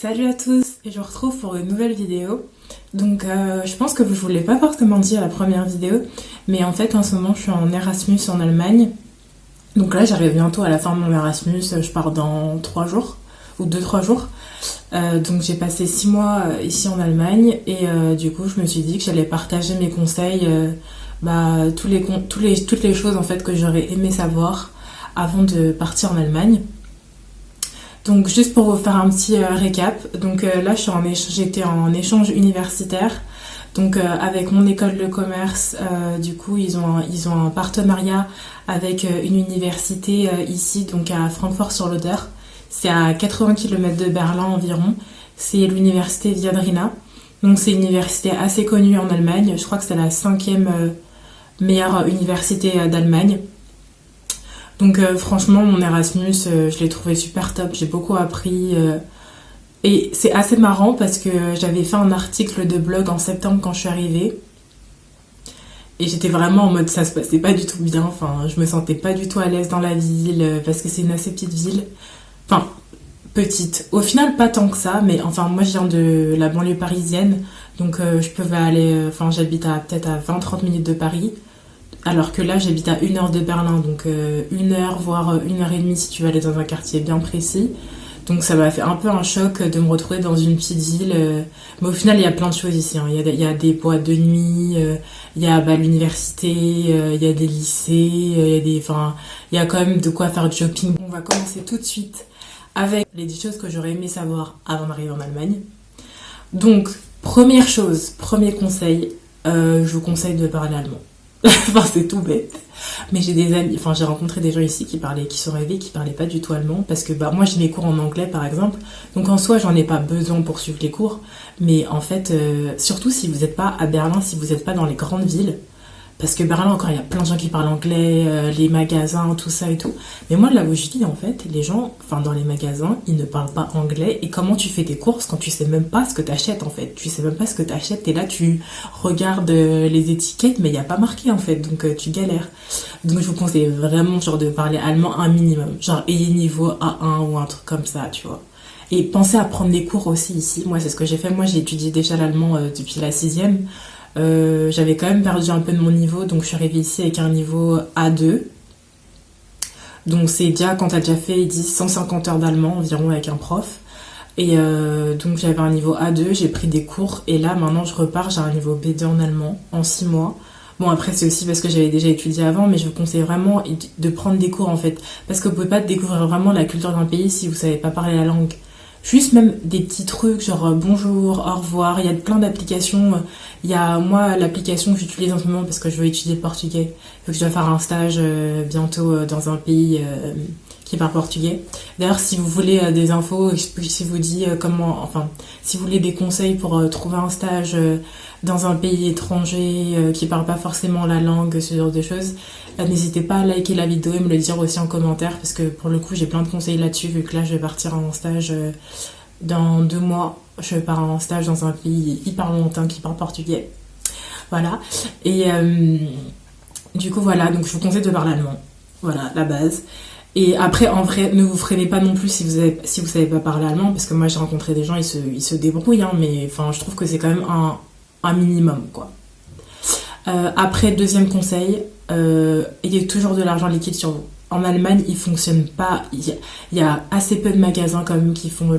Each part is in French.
Salut à tous, et je vous retrouve pour une nouvelle vidéo. Donc je pense que je vous l'ai pas forcément dit à la première vidéo, mais en fait en ce moment je suis en Erasmus en Allemagne. Donc là j'arrive bientôt à la fin de mon Erasmus, je pars dans 3 jours, ou 2-3 jours. Donc j'ai passé 6 mois ici en Allemagne, et du coup je me suis dit que j'allais partager mes conseils, toutes les choses en fait que j'aurais aimé savoir avant de partir en Allemagne. Donc juste pour vous faire un petit récap, donc là j'étais en échange universitaire, donc avec mon école de commerce, du coup ils ont un partenariat avec une université ici, donc à Francfort-sur-l'Oder. C'est à 80 km de Berlin environ, c'est l'université Viadrina. Donc c'est une université assez connue en Allemagne, je crois que c'est la 5e meilleure université d'Allemagne. Donc franchement mon Erasmus je l'ai trouvé super top, j'ai beaucoup appris et c'est assez marrant parce que j'avais fait un article de blog en septembre quand je suis arrivée et j'étais vraiment en mode ça se passait pas du tout bien, enfin je me sentais pas du tout à l'aise dans la ville parce que c'est une assez petite ville, enfin petite, au final pas tant que ça, mais enfin moi je viens de la banlieue parisienne donc je pouvais aller, enfin j'habite à peut-être à 20-30 minutes de Paris. Alors que là, j'habite à 1 heure de Berlin, donc 1 heure, voire 1 heure et demie si tu veux aller dans un quartier bien précis. Donc ça m'a fait un peu un choc de me retrouver dans une petite ville. Mais au final, il y a plein de choses ici, hein. Il y a des boîtes de nuit, il y a l'université, il y a des lycées, il y a quand même de quoi faire du shopping. On va commencer tout de suite avec les 10 choses que j'aurais aimé savoir avant d'arriver en Allemagne. Donc, première chose, premier conseil, je vous conseille de parler allemand. Enfin, c'est tout bête. Mais j'ai des amis, enfin, j'ai rencontré des gens ici qui sont arrivés, qui parlaient pas du tout allemand. Parce que, moi, j'ai mes cours en anglais, par exemple. Donc, en soi, j'en ai pas besoin pour suivre les cours. Mais en fait, surtout si vous n'êtes pas à Berlin, si vous n'êtes pas dans les grandes villes. Parce que Berlin, encore, il y a plein de gens qui parlent anglais, les magasins, tout ça et tout. Mais moi, là où je vis, en fait, les gens, enfin, dans les magasins, ils ne parlent pas anglais. Et comment tu fais tes courses quand tu sais même pas ce que t'achètes, en fait? Tu sais même pas ce que t'achètes. Et là, tu regardes les étiquettes, mais il n'y a pas marqué, en fait. Donc, tu galères. Donc, je vous conseille vraiment, genre, de parler allemand un minimum. Genre, ayez niveau A1 ou un truc comme ça, tu vois. Et pensez à prendre des cours aussi ici. Moi, c'est ce que j'ai fait. Moi, j'ai étudié déjà l'allemand depuis la 6e. J'avais quand même perdu un peu de mon niveau, donc je suis arrivée ici avec un niveau A2. Donc c'est déjà, quand t'as déjà fait, ils disent 150 heures d'allemand environ avec un prof. Et donc j'avais un niveau A2, j'ai pris des cours, et là maintenant je repars, j'ai un niveau B2 en allemand en 6 mois. Bon, après c'est aussi parce que j'avais déjà étudié avant, mais je vous conseille vraiment de prendre des cours en fait. Parce que vous pouvez pas découvrir vraiment la culture d'un pays si vous savez pas parler la langue. Juste même des petits trucs genre bonjour, au revoir, il y a plein d'applications. Il y a moi l'application que j'utilise en ce moment parce que je veux étudier le portugais. Vu que je dois faire un stage bientôt dans un pays qui parle portugais. D'ailleurs si vous voulez des infos, si vous dit si vous voulez des conseils pour trouver un stage dans un pays étranger qui parle pas forcément la langue, ce genre de choses, n'hésitez pas à liker la vidéo et me le dire aussi en commentaire parce que pour le coup j'ai plein de conseils là-dessus vu que là je vais partir en stage dans 2 mois. Je pars en stage dans un pays hyper lointain qui parle portugais. Voilà. Et du coup voilà, donc je vous conseille de parler allemand. Voilà, la base. Et après, en vrai, ne vous freinez pas non plus si vous savez pas parler allemand, parce que moi j'ai rencontré des gens, ils se débrouillent, hein, mais enfin, je trouve que c'est quand même un minimum, quoi. Après, deuxième conseil, ayez toujours de l'argent liquide sur vous. En Allemagne, il fonctionne pas. Il y a assez peu de magasins quand même qui font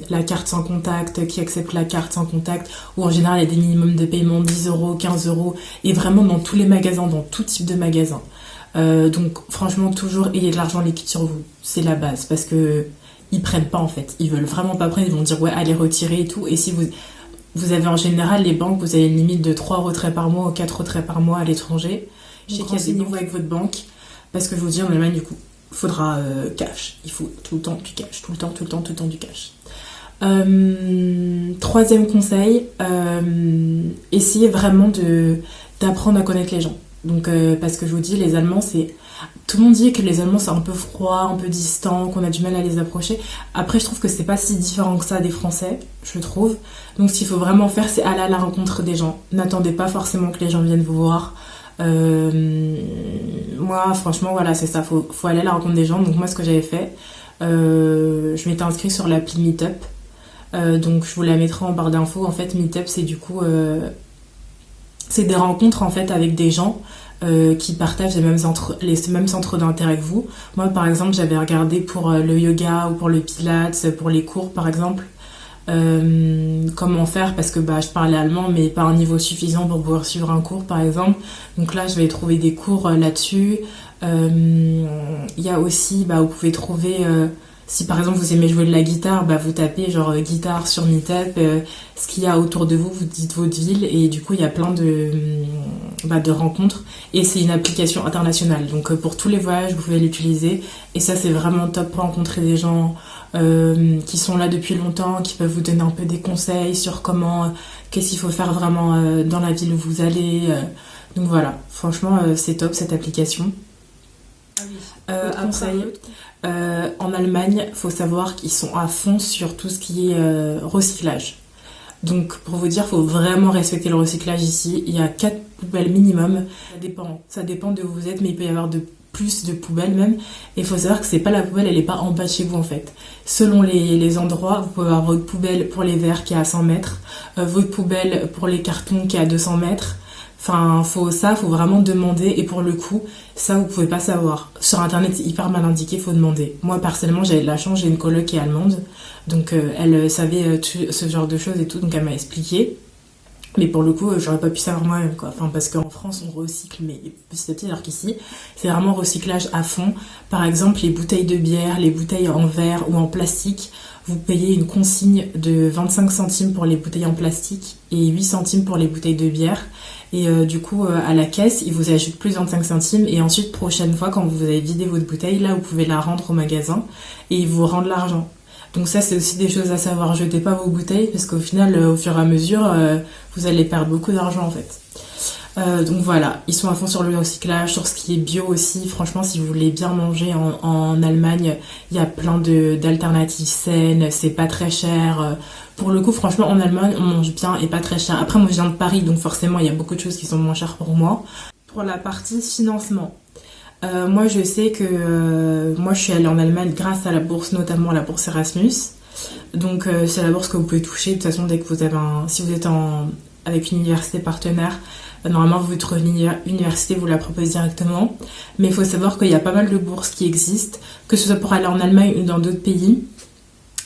la carte sans contact, qui acceptent la carte sans contact, ou en général, il y a des minimums de paiement 10 euros, 15 euros, et vraiment dans tous les magasins, dans tout type de magasins. Donc franchement toujours ayez de l'argent liquide sur vous, c'est la base parce que ils prennent pas en fait, ils veulent vraiment pas prendre, ils vont dire ouais allez retirer et tout, et si vous avez en général les banques, vous avez une limite de 3 retraits par mois ou 4 retraits par mois à l'étranger. Je sais qu'il y a des niveaux avec votre banque parce que je vous dis en Allemagne du coup il faudra cash, il faut tout le temps du cash, tout le temps du cash. Troisième conseil, essayez vraiment d'apprendre à connaître les gens. Donc parce que je vous dis, les Allemands, tout le monde dit que les Allemands c'est un peu froid, un peu distant, qu'on a du mal à les approcher. Après je trouve que c'est pas si différent que ça des Français, je trouve. Donc ce qu'il faut vraiment faire, c'est aller à la rencontre des gens. N'attendez pas forcément que les gens viennent vous voir. Moi franchement voilà, c'est ça, faut aller à la rencontre des gens. Donc moi ce que j'avais fait, je m'étais inscrite sur l'appli Meetup. Donc je vous la mettrai en barre d'infos. En fait, Meetup, c'est du coup c'est des rencontres en fait avec des gens qui partagent les mêmes centres d'intérêt que vous. Moi, par exemple, j'avais regardé pour le yoga ou pour le pilates, pour les cours, par exemple, comment faire parce que je parlais allemand, mais pas à un niveau suffisant pour pouvoir suivre un cours, par exemple. Donc là, je vais trouver des cours là-dessus. Il y a aussi, vous pouvez trouver... si par exemple vous aimez jouer de la guitare, vous tapez genre guitare sur Meetup, ce qu'il y a autour de vous, vous dites votre ville et du coup il y a plein de rencontres et c'est une application internationale. Donc pour tous les voyages vous pouvez l'utiliser et ça c'est vraiment top pour rencontrer des gens qui sont là depuis longtemps, qui peuvent vous donner un peu des conseils sur qu'est-ce qu'il faut faire vraiment dans la ville où vous allez. Donc voilà, franchement c'est top cette application. Conseil. En Allemagne, faut savoir qu'ils sont à fond sur tout ce qui est recyclage. Donc, pour vous dire, faut vraiment respecter le recyclage ici. Il y a 4 poubelles minimum. Ça dépend de où vous êtes, mais il peut y avoir plus de poubelles même. Et il faut savoir que c'est pas la poubelle, elle est pas en bas de chez vous en fait. Selon les endroits, vous pouvez avoir votre poubelle pour les verres qui est à 100 mètres, votre poubelle pour les cartons qui est à 200 mètres. Enfin, faut vraiment demander et pour le coup, ça vous pouvez pas savoir. Sur internet, c'est hyper mal indiqué, faut demander. Moi personnellement, j'avais de la chance, j'ai une coloc qui est allemande, donc elle savait ce genre de choses et tout, donc elle m'a expliqué. Mais pour le coup, j'aurais pas pu savoir moi-même quoi. Enfin, parce qu'en France, on recycle, mais petit à petit, alors qu'ici, c'est vraiment recyclage à fond. Par exemple, les bouteilles de bière, les bouteilles en verre ou en plastique, vous payez une consigne de 25 centimes pour les bouteilles en plastique et 8 centimes pour les bouteilles de bière. Et du coup, à la caisse, ils vous ajoutent plus 25 centimes. Et ensuite, prochaine fois, quand vous avez vidé votre bouteille, là, vous pouvez la rendre au magasin et ils vous rendent l'argent. Donc ça, c'est aussi des choses à savoir. Jetez pas vos bouteilles parce qu'au final, au fur et à mesure, vous allez perdre beaucoup d'argent en fait. Donc voilà, ils sont à fond sur le recyclage, sur ce qui est bio aussi. Franchement, si vous voulez bien manger en Allemagne, il y a plein d'alternatives saines, c'est pas très cher. Pour le coup, franchement, en Allemagne, on mange bien et pas très cher. Après, moi, je viens de Paris, donc forcément, il y a beaucoup de choses qui sont moins chères pour moi. Pour la partie financement, moi, je sais que moi, je suis allée en Allemagne grâce à la bourse, notamment à la bourse Erasmus. Donc, c'est la bourse que vous pouvez toucher. De toute façon, dès que vous avez si vous êtes avec une université partenaire, normalement, votre université vous la propose directement. Mais il faut savoir qu'il y a pas mal de bourses qui existent, que ce soit pour aller en Allemagne ou dans d'autres pays.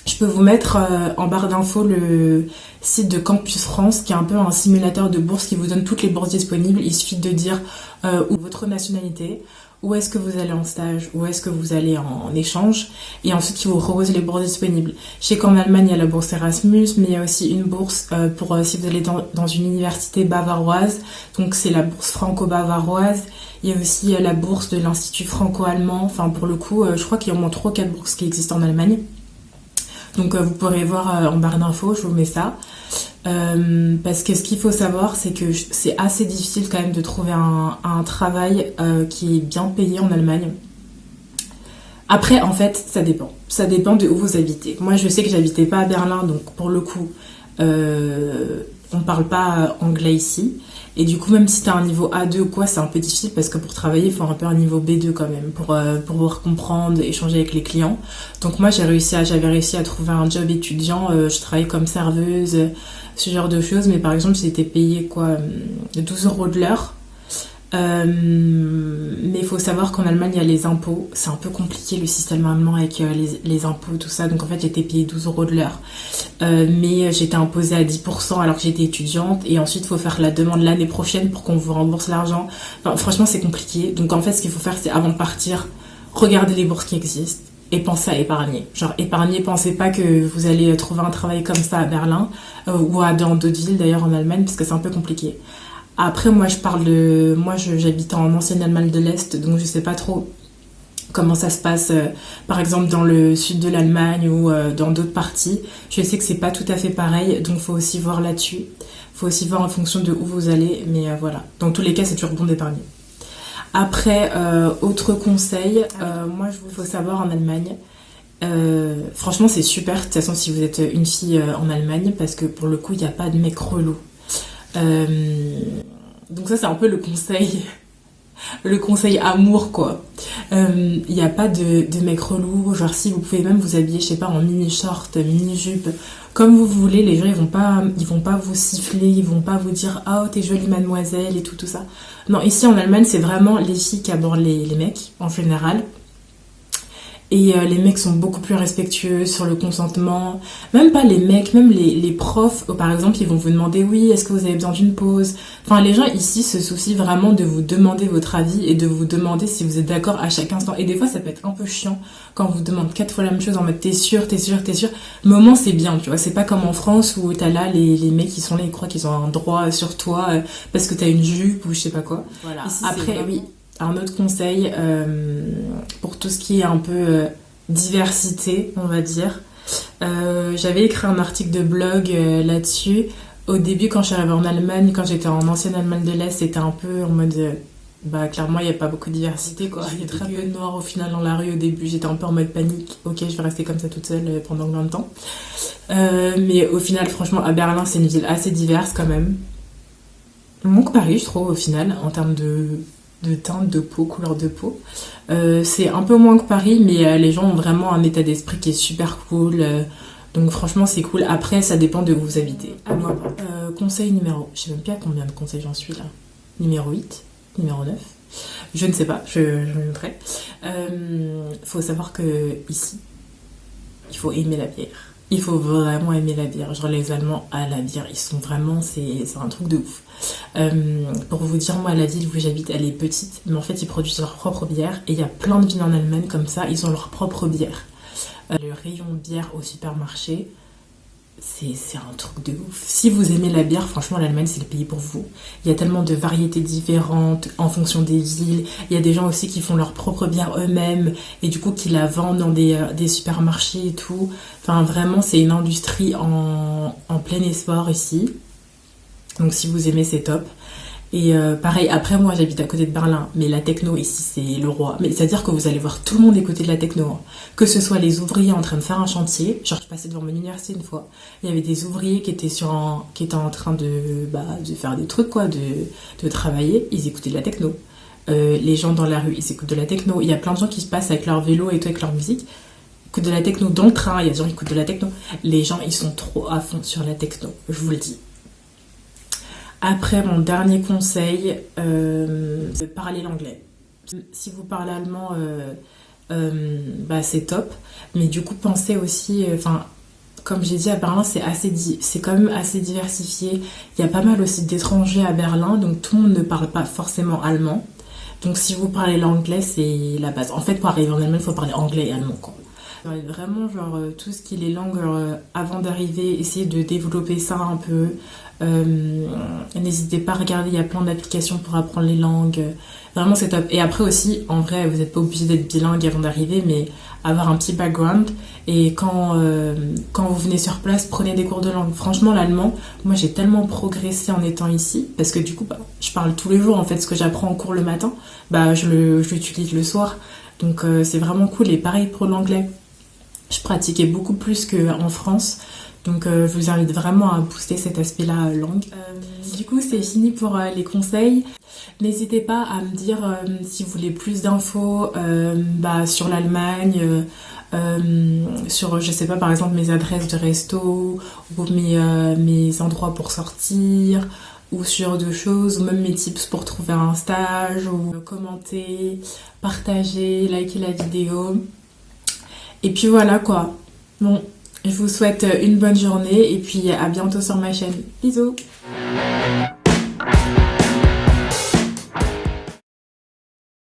Je peux vous mettre en barre d'infos le site de Campus France, qui est un peu un simulateur de bourse qui vous donne toutes les bourses disponibles. Il suffit de dire où votre nationalité, où est-ce que vous allez en stage, où est-ce que vous allez en échange, et ensuite il vous propose les bourses disponibles. Je sais qu'en Allemagne, il y a la bourse Erasmus, mais il y a aussi une bourse pour si vous allez dans une université bavaroise, donc c'est la bourse franco-bavaroise. Il y a aussi la bourse de l'Institut franco-allemand. Enfin, pour le coup, je crois qu'il y a au moins 3 ou 4 bourses qui existent en Allemagne. Donc vous pourrez voir en barre d'infos, je vous mets ça. Parce que ce qu'il faut savoir, c'est que c'est assez difficile quand même de trouver un travail qui est bien payé en Allemagne. Après, en fait, ça dépend. Ça dépend de où vous habitez. Moi, je sais que j'habitais pas à Berlin, donc pour le coup, on parle pas anglais ici. Et du coup, même si t'as un niveau A2 ou quoi, c'est un peu difficile parce que pour travailler, il faut un peu un niveau B2 quand même pour pouvoir comprendre, échanger avec les clients. Donc moi, j'avais réussi à trouver un job étudiant. Je travaillais comme serveuse, ce genre de choses. Mais par exemple, j'étais payée 12 € de l'heure. Mais il faut savoir qu'en Allemagne, il y a les impôts. C'est un peu compliqué le système allemand avec les impôts, tout ça. Donc en fait, j'étais payée 12 € de l'heure. Mais j'étais imposée à 10% alors que j'étais étudiante. Et ensuite, il faut faire la demande l'année prochaine pour qu'on vous rembourse l'argent. Enfin, franchement, c'est compliqué. Donc en fait, ce qu'il faut faire, c'est avant de partir, regarder les bourses qui existent et penser à épargner. Genre, épargner, pensez pas que vous allez trouver un travail comme ça à Berlin ou dans d'autres villes d'ailleurs en Allemagne, parce que c'est un peu compliqué. Après, moi, j'habite en ancienne Allemagne de l'Est, donc je sais pas trop comment ça se passe, par exemple, dans le sud de l'Allemagne ou dans d'autres parties. Je sais que c'est pas tout à fait pareil, donc faut aussi voir là-dessus. Faut aussi voir en fonction de où vous allez, mais voilà. Dans tous les cas, c'est toujours bon d'épargner. Après, autre conseil, faut savoir en Allemagne, franchement, c'est super, de toute façon, si vous êtes une fille en Allemagne, parce que pour le coup, il n'y a pas de mec relou. Donc ça, c'est un peu le conseil le conseil amour quoi. Il n'y a pas de mec relou, genre si vous pouvez même vous habiller, je sais pas, en mini short, mini jupe, comme vous voulez, les gens ils vont pas vous siffler, ils vont pas vous dire ah oh, t'es jolie mademoiselle et tout ça. Non, ici en Allemagne c'est vraiment les filles qui abordent les mecs en général. Et les mecs sont beaucoup plus respectueux sur le consentement. Même pas les mecs, même les profs, par exemple, ils vont vous demander oui, est-ce que vous avez besoin d'une pause? Enfin, les gens ici se soucient vraiment de vous demander votre avis et de vous demander si vous êtes d'accord à chaque instant. Et des fois, ça peut être un peu chiant quand on vous demande 4 fois la même chose en mode t'es sûr, t'es sûr, t'es sûr. Mais au moins, c'est bien, tu vois. C'est pas comme en France où t'as là les mecs qui sont là, ils croient qu'ils ont un droit sur toi parce que t'as une jupe ou je sais pas quoi. Voilà. Ici, après, oui. Un autre conseil pour tout ce qui est un peu diversité, on va dire. J'avais écrit un article de blog là-dessus. Au début, quand je suis arrivée en Allemagne, quand j'étais en ancienne Allemagne de l'Est, c'était un peu en mode... bah clairement, il n'y a pas beaucoup de diversité, quoi. Il y a très peu de noirs au final dans la rue au début. J'étais un peu en mode panique. Ok, je vais rester comme ça toute seule pendant combien de temps. Mais au final, franchement, à Berlin, c'est une ville assez diverse quand même. Moins que Paris, je trouve, au final, en termes de teinte de peau, couleur de peau. C'est un peu moins que Paris, mais les gens ont vraiment un état d'esprit qui est super cool. Donc franchement, c'est cool. Après, ça dépend de où vous habitez. À moi, conseil numéro... Je sais même pas à combien de conseils j'en suis là. Numéro 8, numéro 9. Je ne sais pas, je me noterai. Faut savoir que ici, il faut aimer la bière. Il faut vraiment aimer la bière. Genre les Allemands à la bière, ils sont vraiment... C'est un truc de ouf. Pour vous dire, moi, la ville où j'habite, elle est petite, mais en fait, ils produisent leur propre bière. Et il y a plein de villes en Allemagne comme ça, ils ont leur propre bière. Le rayon bière au supermarché, c'est un truc de ouf. Si vous aimez la bière, franchement, l'Allemagne, c'est le pays pour vous. Il y a tellement de variétés différentes en fonction des villes. Il y a des gens aussi qui font leur propre bière eux-mêmes et du coup qui la vendent dans des supermarchés et tout. Enfin, vraiment, c'est une industrie en plein essor ici. Donc si vous aimez, c'est top. Et pareil, après moi j'habite à côté de Berlin, mais la techno ici c'est le roi. Mais c'est-à-dire que vous allez voir tout le monde écouter de la techno. Hein. Que ce soit les ouvriers en train de faire un chantier, genre je passais devant mon université une fois, il y avait des ouvriers qui étaient en train de faire des trucs quoi, de travailler, ils écoutaient de la techno. Les gens dans la rue, ils écoutent de la techno. Il y a plein de gens qui se passent avec leur vélo et tout, avec leur musique. Écoutent de la techno dans le train, il y a des gens qui écoutent de la techno. Les gens ils sont trop à fond sur la techno, je vous le dis. Après, mon dernier conseil, c'est de parler l'anglais. Si vous parlez allemand, c'est top. Mais du coup, pensez aussi... comme j'ai dit, à Berlin, c'est quand même assez diversifié. Il y a pas mal aussi d'étrangers à Berlin, donc tout le monde ne parle pas forcément allemand. Donc si vous parlez l'anglais, c'est la base. En fait, pour arriver en Allemagne, il faut parler anglais et allemand, quoi. Vraiment, tout ce qui est les langues, avant d'arriver, essayez de développer ça un peu. N'hésitez pas à regarder, il y a plein d'applications pour apprendre les langues. Vraiment, c'est top. Et après aussi, en vrai, vous n'êtes pas obligé d'être bilingue avant d'arriver, mais avoir un petit background. Et quand vous venez sur place, prenez des cours de langue. Franchement, l'allemand, moi, j'ai tellement progressé en étant ici, parce que du coup, je parle tous les jours, en fait, ce que j'apprends en cours le matin, je l'utilise le soir. Donc, c'est vraiment cool. Et pareil pour l'anglais. Je pratiquais beaucoup plus qu'en France. Donc je vous invite vraiment à booster cet aspect-là langue. Du coup, c'est fini pour les conseils. N'hésitez pas à me dire si vous voulez plus d'infos sur l'Allemagne, sur, je sais pas, par exemple, mes adresses de resto, ou mes endroits pour sortir, ou sur d'autres choses, ou même mes tips pour trouver un stage, ou commenter, partager, liker la vidéo. Et puis voilà quoi. Bon, je vous souhaite une bonne journée et puis à bientôt sur ma chaîne. Bisous!